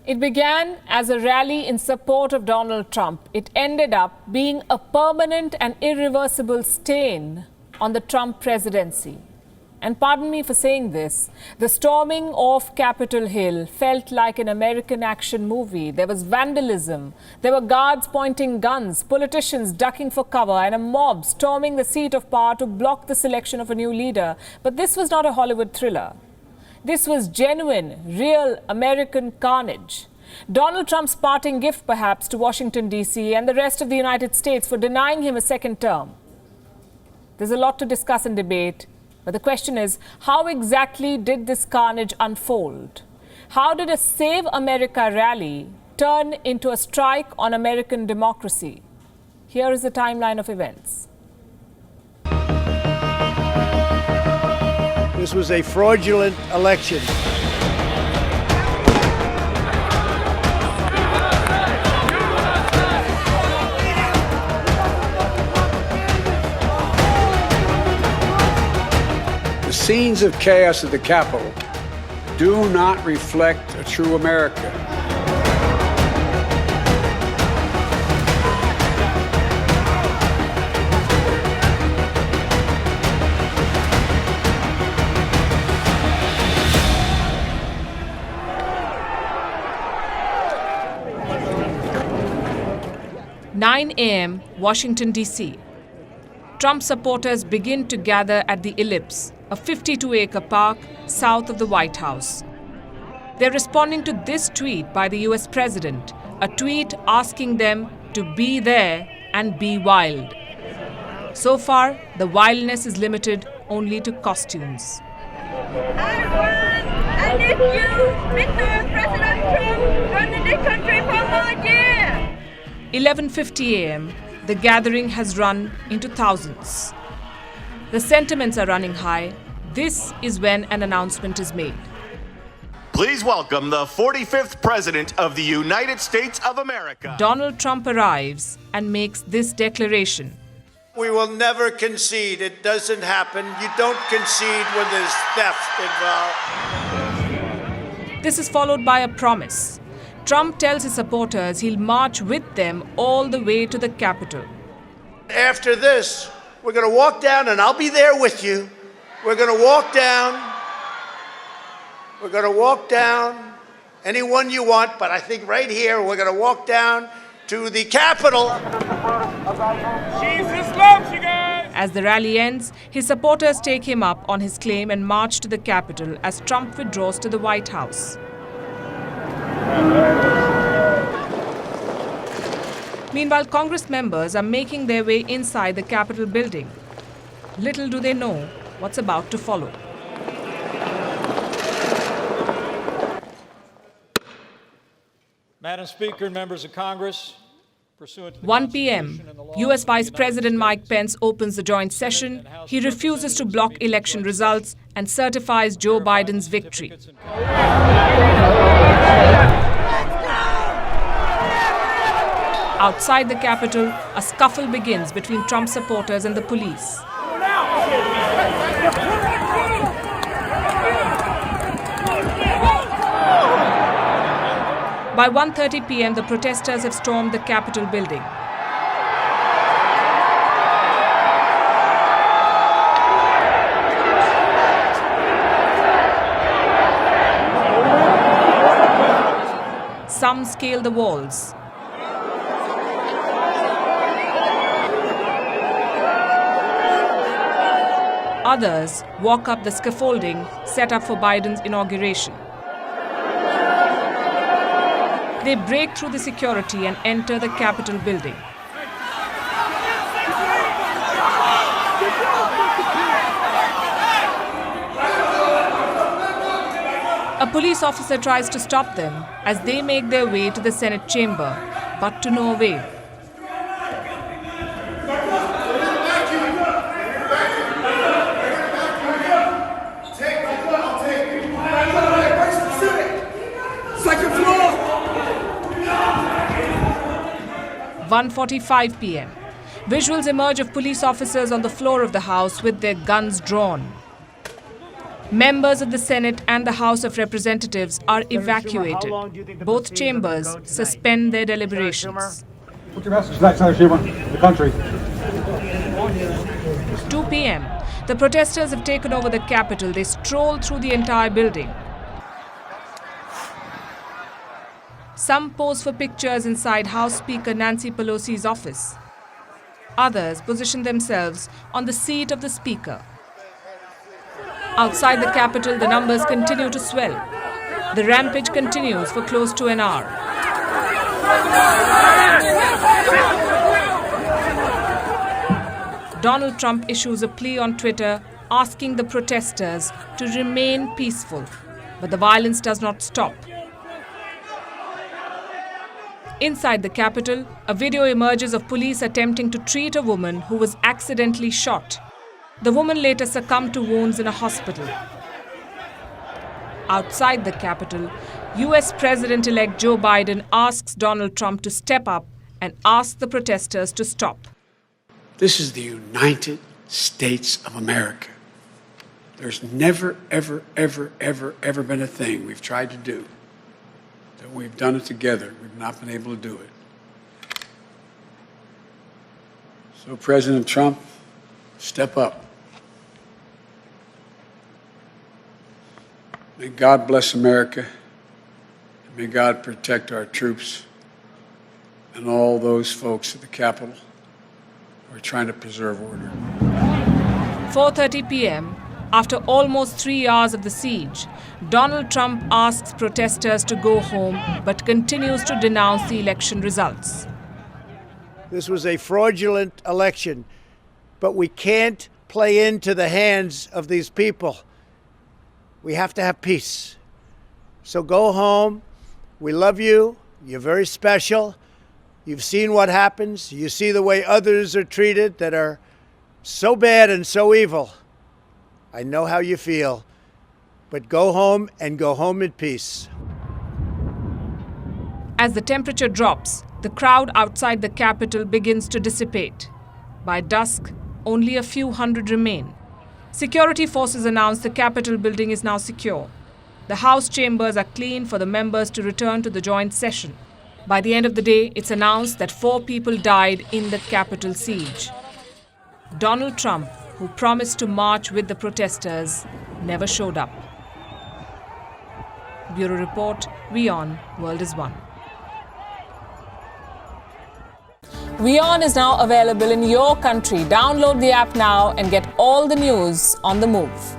It began as a rally in support of Donald Trump. It ended up being a permanent and irreversible stain on the Trump presidency. And pardon me for saying this, the storming of Capitol Hill felt like an American action movie. There was vandalism, there were guards pointing guns, politicians ducking for cover, and a mob storming the seat of power to block the selection of a new leader. But this was not a Hollywood thriller. This was genuine, real American carnage. Donald Trump's parting gift, perhaps, to Washington, D.C. and the rest of the United States for denying him a second term. There's a lot to discuss and debate, but the question is, how exactly did this carnage unfold? How did a Save America rally turn into a strike on American democracy? Here is the timeline of events. This was a fraudulent election. The scenes of chaos at the Capitol do not reflect a true America. "9 a.m., Washington, D.C. Trump supporters begin to gather at the Ellipse, a 52-acre park south of the White House. They're responding to this tweet by the US president, a tweet asking them to be there and be wild. So far, the wildness is limited only to costumes. I need you, Mr. President Trump, running this country for more years. 11:50 a.m., the gathering has run into thousands. The sentiments are running high. This is when an announcement is made. Please welcome the 45th President of the United States of America. Donald Trump arrives and makes this declaration. We will never concede. It doesn't happen. You don't concede when there's theft involved. This is followed by a promise. Trump tells his supporters he'll march with them all the way to the Capitol. After this, we're going to walk down, and I'll be there with you. We're going to walk down. We're going to walk down anyone you want, but I think right here we're going to walk down to the Capitol. Jesus loves you guys! As the rally ends, his supporters take him up on his claim and march to the Capitol as Trump withdraws to the White House. Meanwhile, Congress members are making their way inside the Capitol building. Little do they know what's about to follow. Madam Speaker and members of Congress, pursuant to the 1 p.m., U.S. Vice President Mike Pence opens the joint session. He refuses to block election results and certifies Joe Biden's victory. Outside the Capitol, a scuffle begins between Trump supporters and the police. By 1:30 p.m., the protesters have stormed the Capitol building. Some scale the walls. Others walk up the scaffolding set up for Biden's inauguration. They break through the security and enter the Capitol building. A police officer tries to stop them as they make their way to the Senate chamber, but to no avail. Second floor! 1:45 p.m. Visuals emerge of police officers on the floor of the House with their guns drawn. Members of the Senate and the House of Representatives are evacuated. Both chambers suspend their deliberations. What's your message tonight, Senator Schumer, to the country? 2 p.m. The protesters have taken over the Capitol. They stroll through the entire building. Some pose for pictures inside House Speaker Nancy Pelosi's office. Others position themselves on the seat of the Speaker. Outside the Capitol, the numbers continue to swell. The rampage continues for close to an hour. Donald Trump issues a plea on Twitter asking the protesters to remain peaceful, but the violence does not stop. Inside the Capitol, a video emerges of police attempting to treat a woman who was accidentally shot. The woman later succumbed to wounds in a hospital. Outside the Capitol, US President-elect Joe Biden asks Donald Trump to step up and ask the protesters to stop. This is the United States of America. There's never, ever, ever, ever, ever been a thing we've tried to do that we've done it together. We've not been able to do it. So, President Trump, step up. May God bless America, and may God protect our troops and all those folks at the Capitol who are trying to preserve order. 4:30 p.m., after almost 3 hours of the siege, Donald Trump asks protesters to go home but continues to denounce the election results. This was a fraudulent election, but we can't play into the hands of these people. We have to have peace. So go home. We love you. You're very special. You've seen what happens. You see the way others are treated that are so bad and so evil. I know how you feel. But go home and go home in peace. As the temperature drops, the crowd outside the Capitol begins to dissipate. By dusk, only a few hundred remain. Security forces announce the Capitol building is now secure. The House chambers are clean for the members to return to the joint session. By the end of the day, it's announced that 4 people died in the Capitol siege. Donald Trump, who promised to march with the protesters, never showed up. Bureau Report, WION, World is One. WION is now available in your country. Download the app now and get all the news on the move.